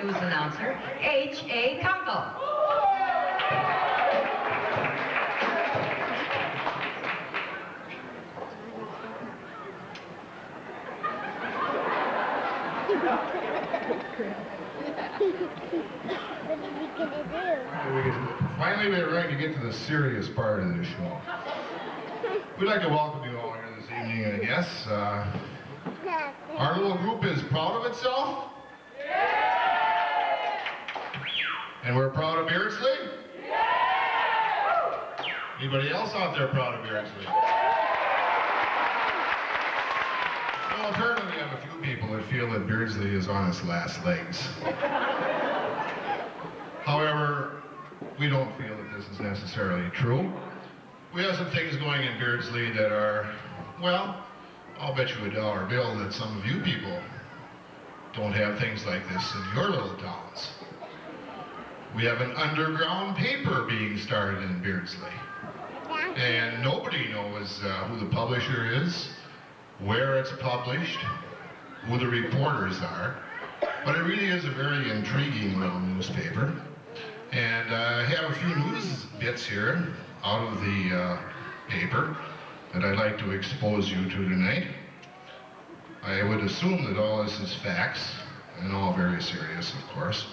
news announcer, A Kunkel. Finally, we're ready to get to the serious part of the show. We'd like to welcome you all here this evening, I guess. Our little group is proud of itself. And we're proud of Beardsley. Anybody else out there proud of Beardsley? Well, apparently we have a few people that feel that Beardsley is on its last legs. However, we don't feel that this is necessarily true. We have some things going in Beardsley that are, well, I'll bet you $1 bill that some of you people don't have things like this in your little towns. We have an underground paper being started in Beardsley. And nobody knows who the publisher is, where it's published, who the reporters are. But it really is a very intriguing little newspaper. And I have a few news bits here out of the paper that I'd like to expose you to tonight. I would assume that all this is facts, and all very serious, of course.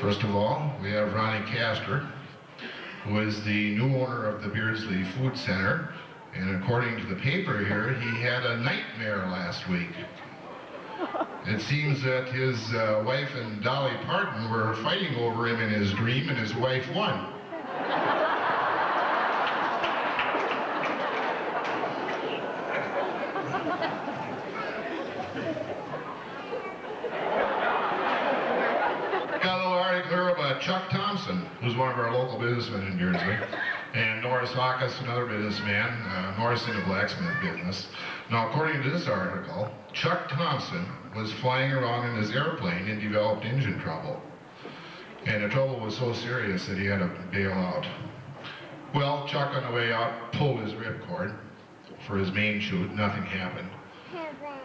First of all, we have Ronnie Castor, who is the new owner of the Beardsley Food Center, and according to the paper here, he had a nightmare last week. It seems that his wife and Dolly Parton were fighting over him in his dream, and his wife won. Chuck Thompson, who's one of our local businessmen in Beardsley, and Norris Hawkins, another businessman, Norris in the blacksmith business. Now, according to this article, Chuck Thompson was flying around in his airplane and developed engine trouble. And the trouble was so serious that he had to bail out. Well, Chuck, on the way out, pulled his ripcord for his main chute, nothing happened.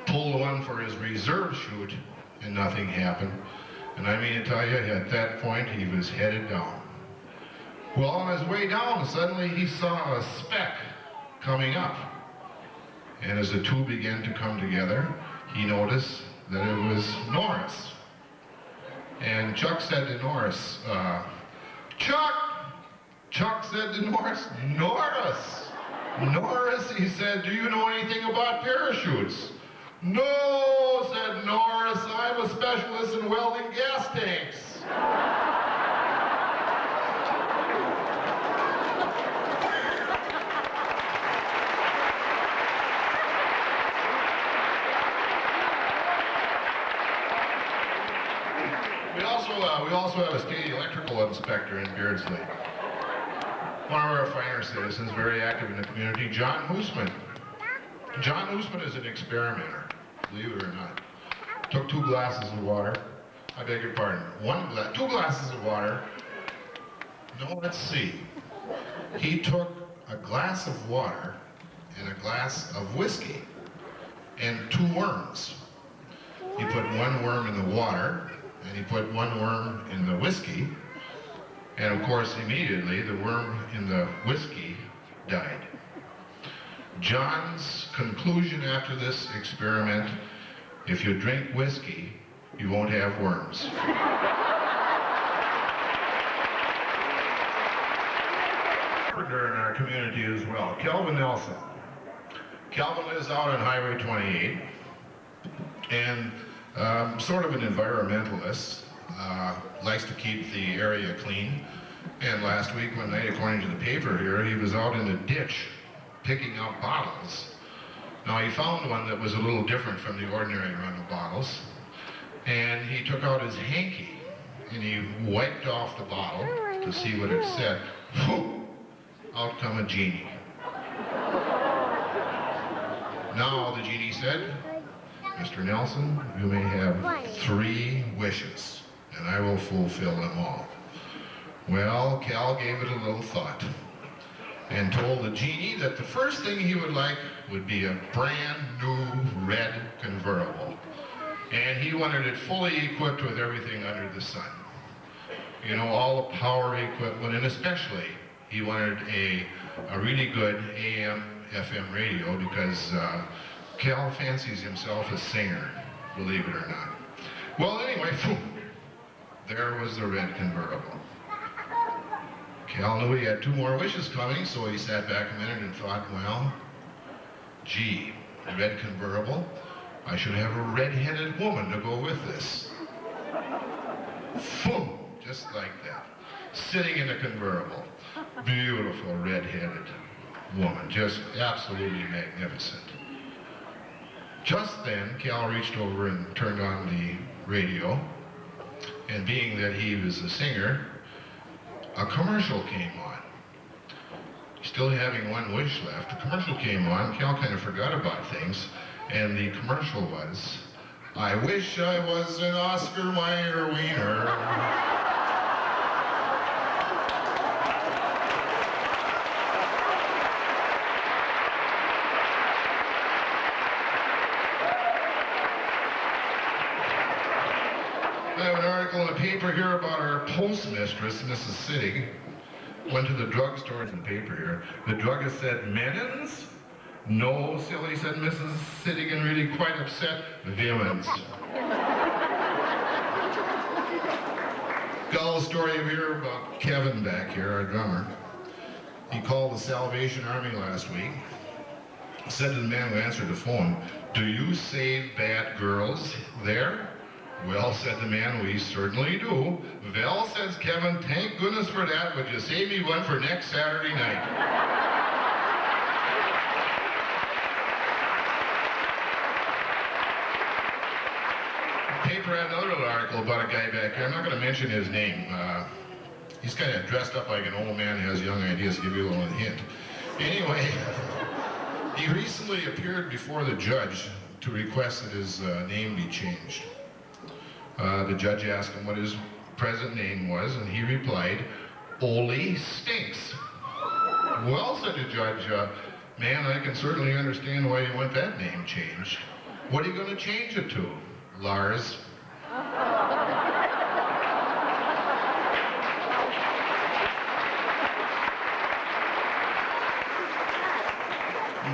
Pulled one for his reserve chute, and nothing happened. And I mean to tell you, at that point, he was headed down. Well, on his way down, suddenly he saw a speck coming up. And as the two began to come together, he noticed that it was Norris. And Chuck said to Norris, Chuck! Chuck said to Norris, Norris! Norris, he said, do you know anything about parachutes? No, said Norris, I'm a specialist in welding gas tanks. We also have a state electrical inspector in Beardsley. One of our finer citizens, very active in the community, John Hoosman. John Hoosman is an experimenter, believe it or not. Took 2 glasses of water. I beg your pardon. 2 glasses of water. No, let's see. He took a glass of water and a glass of whiskey and 2 worms. He put 1 worm in the water and he put 1 worm in the whiskey. And of course, immediately the worm in the whiskey died. John's conclusion after this experiment, if you drink whiskey, you won't have worms. In our community as well, Kelvin Nelson. Kelvin lives out on Highway 28 and sort of an environmentalist, likes to keep the area clean. And last week, one night, according to the paper here, he was out in a ditch picking up bottles. Now he found one that was a little different from the ordinary run of bottles, and he took out his hanky and he wiped off the bottle to see what it said. Whew! Out come a genie. Now the genie said, Mr. Nelson, you may have 3 wishes, and I will fulfill them all. Well, Cal gave it a little thought and told the genie that the first thing he would like would be a brand new red convertible. And he wanted it fully equipped with everything under the sun. You know, all the power equipment, and especially he wanted a really good AM, FM radio because Cal fancies himself a singer, believe it or not. Well, anyway, there was the red convertible. Cal knew he had 2 more wishes coming, so he sat back a minute and thought, well, gee, the red convertible, I should have a red-headed woman to go with this. Boom, just like that. Sitting in a convertible. Beautiful red-headed woman, just absolutely magnificent. Just then, Cal reached over and turned on the radio, and being that he was a singer, a commercial came on. Still having 1 wish left, the commercial came on. Cal kind of forgot about things, and the commercial was, I wish I was an Oscar Mayer wiener. I have an article in the paper here about our postmistress, Mrs. Sittig. Went to the drugstore in the paper here. The druggist said, Menins? No, silly, said Mrs. Sittig, and really quite upset. Villains. Got a little story here about Kevin back here, our drummer. He called the Salvation Army last week. Said to the man who answered the phone, do you save bad girls there? Well, said the man, we certainly do. Well, says Kevin, thank goodness for that. Would you save me one for next Saturday night? The paper had another little article about a guy back here. I'm not going to mention his name. He's kind of dressed up like an old man who has young ideas, to give you a little hint. Anyway, he recently appeared before the judge to request that his name be changed. The judge asked him what his present name was, and he replied, Ole Stinks. Well, said the judge, man, I can certainly understand why you want that name changed. What are you going to change it to? Lars.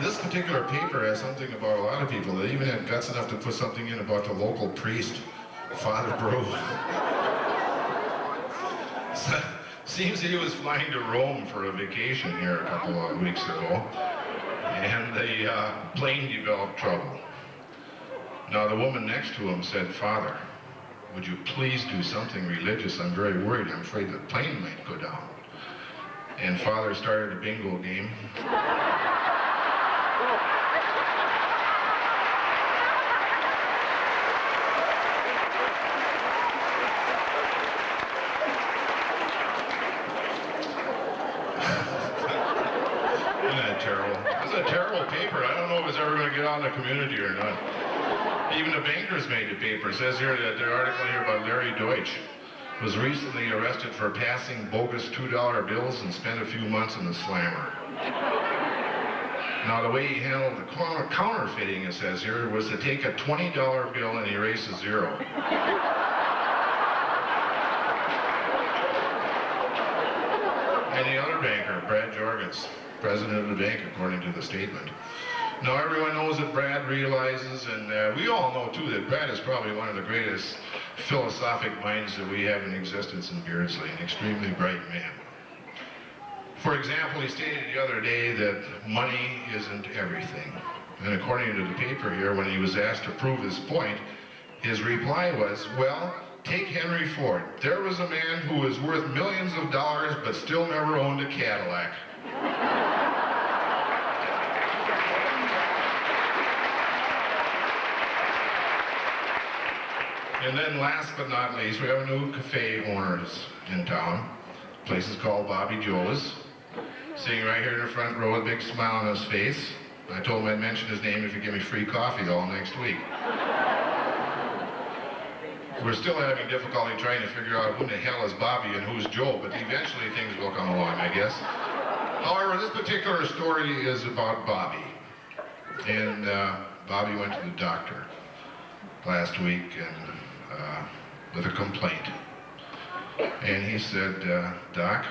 This particular paper has something about a lot of people. They even had guts enough to put something in about the local priest, Father Brew. So, seems he was flying to Rome for a vacation here a couple of weeks ago, and the plane developed trouble. Now the woman next to him said, Father, would you please do something religious? I'm very worried. I'm afraid the plane might go down. And Father started a bingo game. On the community or not. Even the bankers made the paper. It says here that the article here about Larry Deutsch was recently arrested for passing bogus $2 bills and spent a few months in the slammer. Now the way he handled the counterfeiting, it says here, was to take a $20 bill and erase a zero. And the other banker, Brad Jorgens, president of the bank, according to the statement. Now everyone knows that Brad realizes, and we all know too, that Brad is probably one of the greatest philosophic minds that we have in existence in Beardsley, an extremely bright man. For example, he stated the other day that money isn't everything. And according to the paper here, when he was asked to prove his point, his reply was, well, take Henry Ford. There was a man who was worth millions of dollars but still never owned a Cadillac. And then last but not least, we have a new cafe owners in town. The place is called Bobby Joe's. Sitting right here in the front row with a big smile on his face. I told him I'd mention his name if he'd give me free coffee all next week. We're still having difficulty trying to figure out who the hell is Bobby and who's Joe, but eventually things will come along, I guess. However, this particular story is about Bobby. And Bobby went to the doctor. last week and with a complaint. And he said, Doc,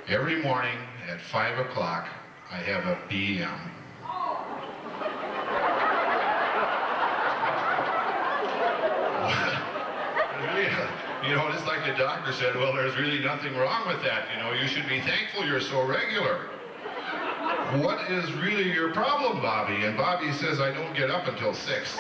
every morning at 5 o'clock, I have a BM. You know, it's like the doctor said, well, there's really nothing wrong with that. You know, you should be thankful you're so regular. What is really your problem, Bobby? And Bobby says, I don't get up until 6.